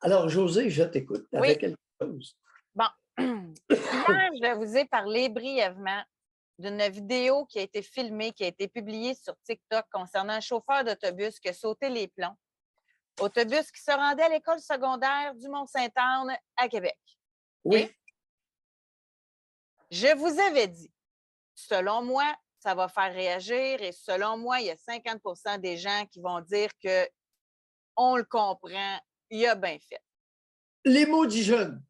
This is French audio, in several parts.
Alors, Josée, je t'écoute. Tu avais Oui, quelque chose. bon. Hier, je vous ai parlé brièvement d'une vidéo qui a été filmée, qui a été publiée sur TikTok concernant un chauffeur d'autobus qui a sauté les plombs. Autobus qui se rendait à l'école secondaire du Mont-Sainte-Anne à Québec. OK? Oui, Je vous avais dit, selon moi, ça va faire réagir et selon moi, il y a 50 des gens qui vont dire que on le comprend, il a bien fait. les maudits jeunes.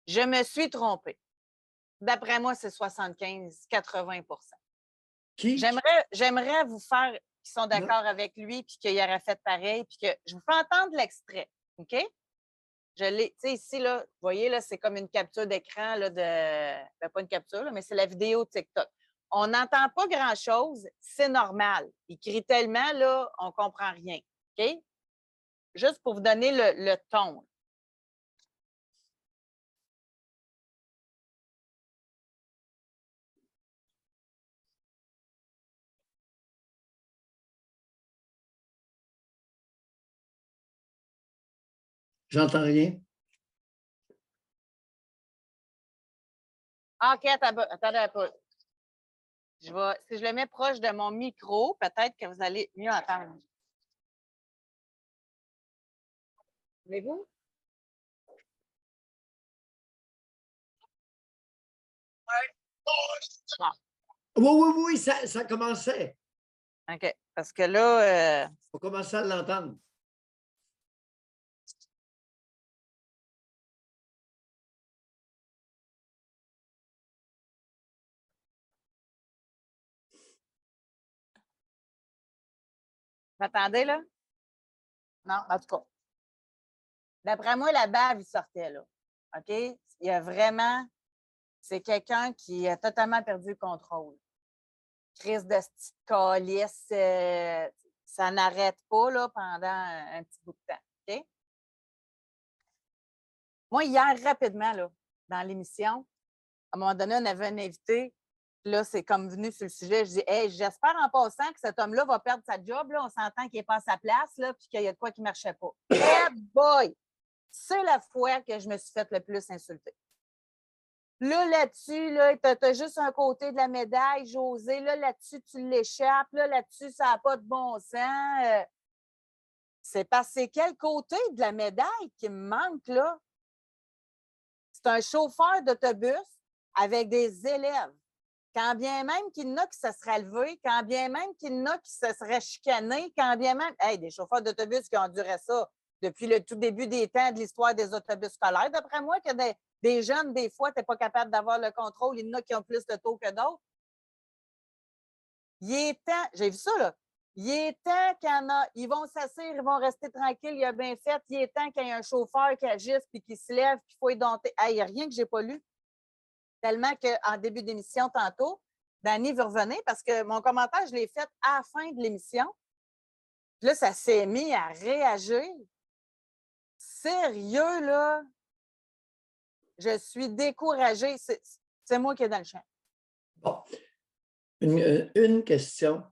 Je me suis trompée. D'après moi, c'est 75-80. Qui? J'aimerais vous faire qu'ils sont Non? d'accord avec lui puis qu'il aurait fait pareil puis que je vous fais entendre l'extrait, OK? Je l'ai, tu sais, ici, là, vous voyez, là, c'est comme une capture d'écran là, pas une capture, là, mais c'est la vidéo TikTok. On n'entend pas grand-chose, c'est normal. Il crie tellement, là, on ne comprend rien, OK? Juste pour vous donner le ton. J'entends rien. Ah, OK, attendez un peu. Si je le mets proche de mon micro, peut-être que vous allez mieux entendre. Voulez-vous? Bon, Oui, oui, oui, ça commençait. OK. Parce que là, On commençait à l'entendre. vous m'entendez, là? Non, en tout cas. D'après moi, la bave, il sortait, là. OK? Il y a vraiment. C'est quelqu'un qui a totalement perdu le contrôle. Crise de petite calice, ça n'arrête pas, là, pendant un petit bout de temps. OK? Moi, hier, rapidement, là, dans l'émission, à un moment donné, on avait un invité. Là, c'est comme venu sur le sujet. Je dis, hey, j'espère en passant que cet homme-là va perdre sa job. Là. On s'entend qu'il n'est pas à sa place, là, puis qu'il y a de quoi qui ne marchait pas. Hey boy! C'est la fois que je me suis fait le plus insulter. Là, là-dessus, là, tu as juste un côté de la médaille, José. Là, là-dessus, tu l'échappes. Là, là-dessus, ça n'a pas de bon sens. C'est parce que c'est quel côté de la médaille qui me manque, là? C'est un chauffeur d'autobus avec des élèves. Quand bien même qu'il y en a qui se seraient levés, quand bien même qu'il y en a qui se seraient chicanés, quand bien même. Hey, des chauffeurs d'autobus qui ont enduré ça depuis le tout début des temps de l'histoire des autobus scolaires. D'après moi, que des jeunes, des fois, tu n'es pas capable d'avoir le contrôle. Il y en a qui ont plus de taux que d'autres. Il est temps, j'ai vu ça, là. Il est temps qu'il y en a. Ils vont s'asseoir, ils vont rester tranquilles, il a bien fait. Il est temps qu'il y ait un chauffeur qui agisse puis qui se lève, qu'il faut édompter. Hey, il n'y a rien que je n'ai pas lu. Tellement qu'en début d'émission, tantôt, Dani veut revenir parce que mon commentaire, je l'ai fait à la fin de l'émission. Puis là, ça s'est mis à réagir. Sérieux, là, je suis découragée. C'est moi qui est dans le champ. Bon, une question.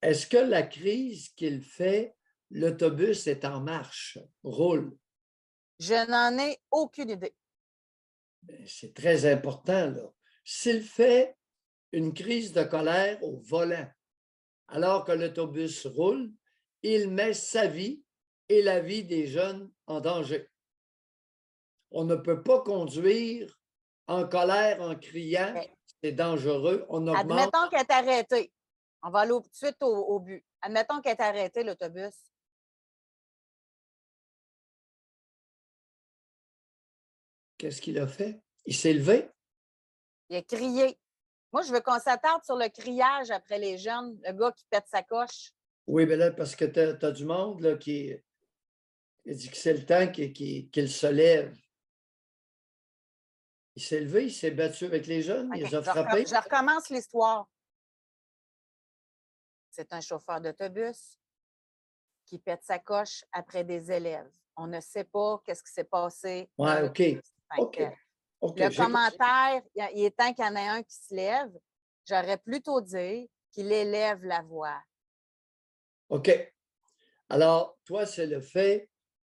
Est-ce que la crise qu'il fait, l'autobus est en marche, roule? Je n'en ai aucune idée. C'est très important, là. S'il fait une crise de colère au volant, alors que l'autobus roule, il met sa vie et la vie des jeunes en danger. On ne peut pas conduire en colère, en criant, Okay. c'est dangereux, on augmente. Admettons qu'elle est arrêtée. On va aller tout de suite au but. Admettons qu'elle est arrêtée, l'autobus. Qu'est-ce qu'il a fait? Il s'est levé? Il a crié. Moi, je veux qu'on s'attarde sur le criage après les jeunes, le gars qui pète sa coche. Oui, mais là, parce que tu as du monde là, qui dit que c'est le temps qu'il se lève. Il s'est levé, il s'est battu avec les jeunes, il OK, les a frappés. je recommence l'histoire. C'est un chauffeur d'autobus qui pète sa coche après des élèves. On ne sait pas qu'est-ce qui s'est passé Oui, dans OK. l'autobus. OK. OK. Le commentaire, il est temps qu'il y en ait un qui se lève. J'aurais plutôt dit qu'il élève la voix. OK. Alors, toi, c'est le fait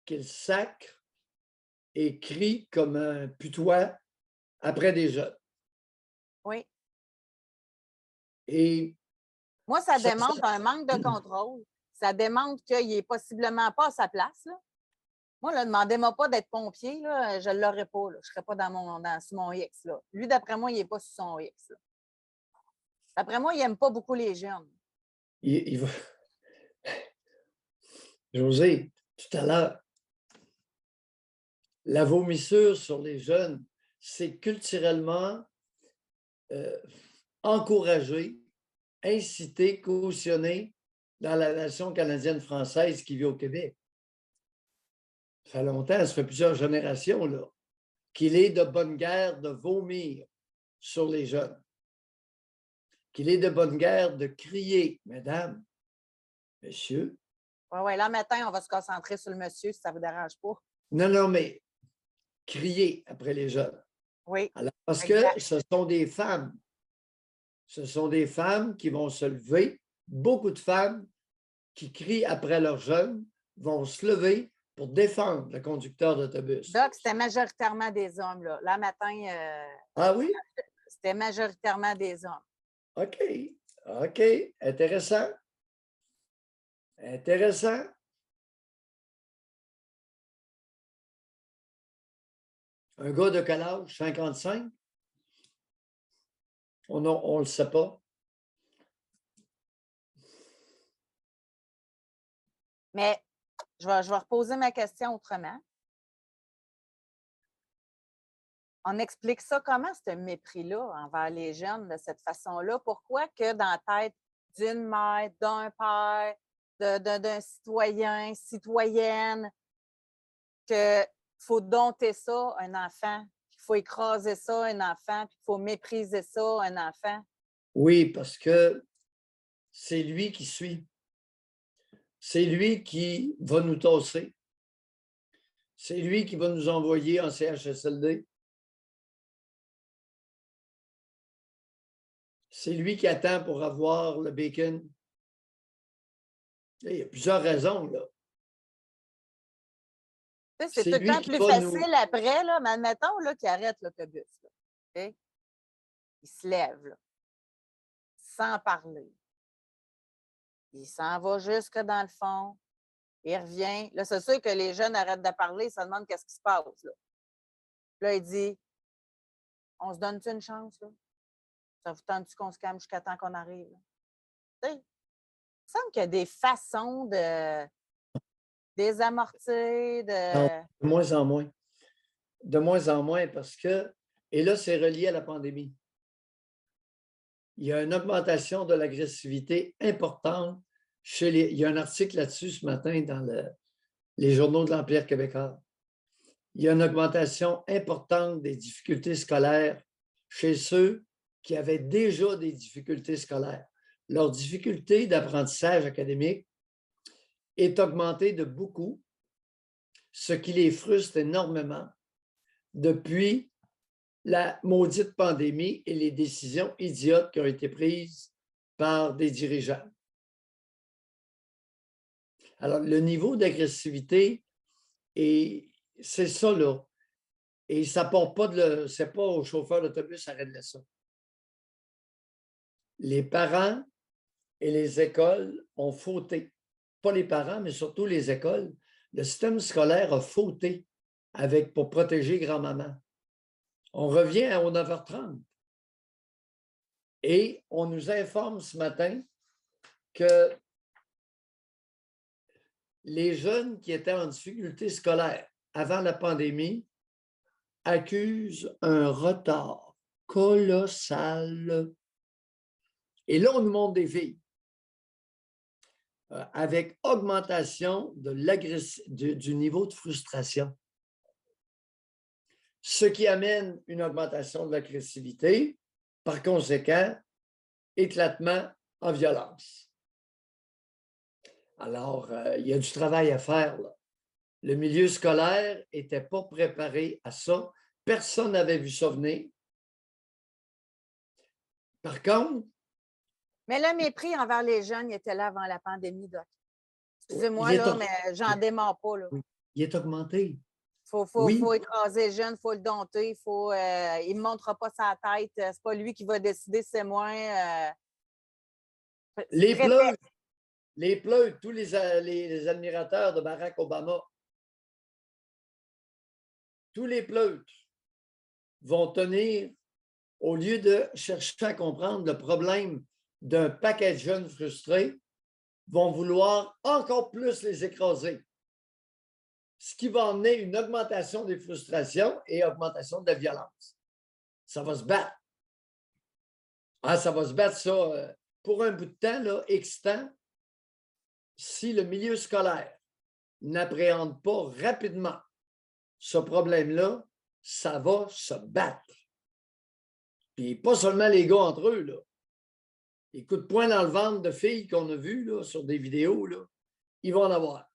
qu'il sacre et crie comme un putois après des jeunes. Oui. Et Moi, ça ça, démontre un manque de contrôle. Ça démontre qu'il n'est possiblement pas à sa place, là. Moi, là, demandez-moi pas d'être pompier, là, je ne l'aurais pas. Là. Je ne serais pas sur mon X. Là. Lui, d'après moi, il n'est pas sur son X. Là. D'après moi, il n'aime pas beaucoup les jeunes. il va... José, tout à l'heure, la vomissure sur les jeunes, c'est culturellement encouragé, incité, cautionné dans la nation canadienne-française qui vit au Québec. Ça fait longtemps, ça fait plusieurs générations, là, qu'il est de bonne guerre de vomir sur les jeunes. Qu'il est de bonne guerre de crier, mesdames, messieurs. Oui, là, matin, on va se concentrer sur le monsieur, si ça ne vous dérange pas. Non, non, mais crier après les jeunes. Oui. Alors, parce exact. que ce sont des femmes. Ce sont des femmes qui vont se lever. Beaucoup de femmes qui crient après leurs jeunes vont se lever pour défendre le conducteur d'autobus. Doc, c'était majoritairement des hommes. Là, matin, Ah oui? c'était majoritairement des hommes. OK. OK. Intéressant. Intéressant. Un gars de quel âge? 55? On ne le sait pas. Mais je vais reposer ma question autrement. On explique ça comment, ce mépris-là envers les jeunes de cette façon-là? Pourquoi que dans la tête d'une mère, d'un père, d'un citoyen, citoyenne, qu'il faut dompter ça, un enfant, qu'il faut écraser ça, un enfant, puis qu'il faut mépriser ça, un enfant? Oui, parce que c'est lui qui suit. C'est lui qui va nous tasser. C'est lui qui va nous envoyer en CHSLD. C'est lui qui attend pour avoir le bacon. Il y a plusieurs raisons, là. C'est tout le temps plus facile après, là, mais admettons qu'il arrête l'autobus. Okay? Il se lève, là, sans parler. Il s'en va jusque dans le fond. Il revient. Là, c'est sûr que les jeunes arrêtent de parler, ils se demandent qu'est-ce qui se passe. Là, il dit, on se donne-tu une chance? Là? Ça vous tente-tu qu'on se calme jusqu'à temps qu'on arrive? Il me semble qu'il y a des façons de désamortir, De moins en moins. De moins en moins parce que, et là, c'est relié à la pandémie. Il y a une augmentation de l'agressivité importante chez les... Il y a un article là-dessus ce matin dans les journaux de l'Empire québécois. Il y a une augmentation importante des difficultés scolaires chez ceux qui avaient déjà des difficultés scolaires. Leur difficulté d'apprentissage académique est augmentée de beaucoup, ce qui les frustre énormément depuis la maudite pandémie et les décisions idiotes qui ont été prises par des dirigeants. Alors, le niveau d'agressivité, c'est ça, là. Et ça ne porte pas c'est pas au chauffeur d'autobus à régler ça. Les parents et les écoles ont fauté. Pas les parents, mais surtout les écoles. Le système scolaire a fauté pour protéger grand-maman. On revient au 9h30. Et on nous informe ce matin que les jeunes qui étaient en difficulté scolaire avant la pandémie accusent un retard colossal. Et là, on nous montre des filles avec augmentation du niveau de frustration. Ce qui amène une augmentation de l'agressivité, par conséquent, éclatement en violence. Alors, il y a du travail à faire, là. Le milieu scolaire n'était pas préparé à ça. Personne n'avait vu ça venir. Par contre... Mais le mépris envers les jeunes, il était là avant la pandémie, Doc. Excusez-moi, là, mais j'en démarre pas, là. il est augmenté. Faut Oui. écraser le jeune, il faut le dompter, il ne me montrera pas sa tête, c'est pas lui qui va décider, c'est moi. Les pleutres, tous les admirateurs de Barack Obama, tous les pleutres vont tenir, au lieu de chercher à comprendre le problème d'un paquet de jeunes frustrés, vont vouloir encore plus les écraser. Ce qui va emmener une augmentation des frustrations et augmentation de la violence. Ça va se battre. Ah, ça va se battre, ça, pour un bout de temps, là, excitant, si le milieu scolaire n'appréhende pas rapidement ce problème-là, ça va se battre. Puis pas seulement les gars entre eux, là. Les coups de poing dans le ventre de filles qu'on a vus là, sur des vidéos, là, ils vont en avoir.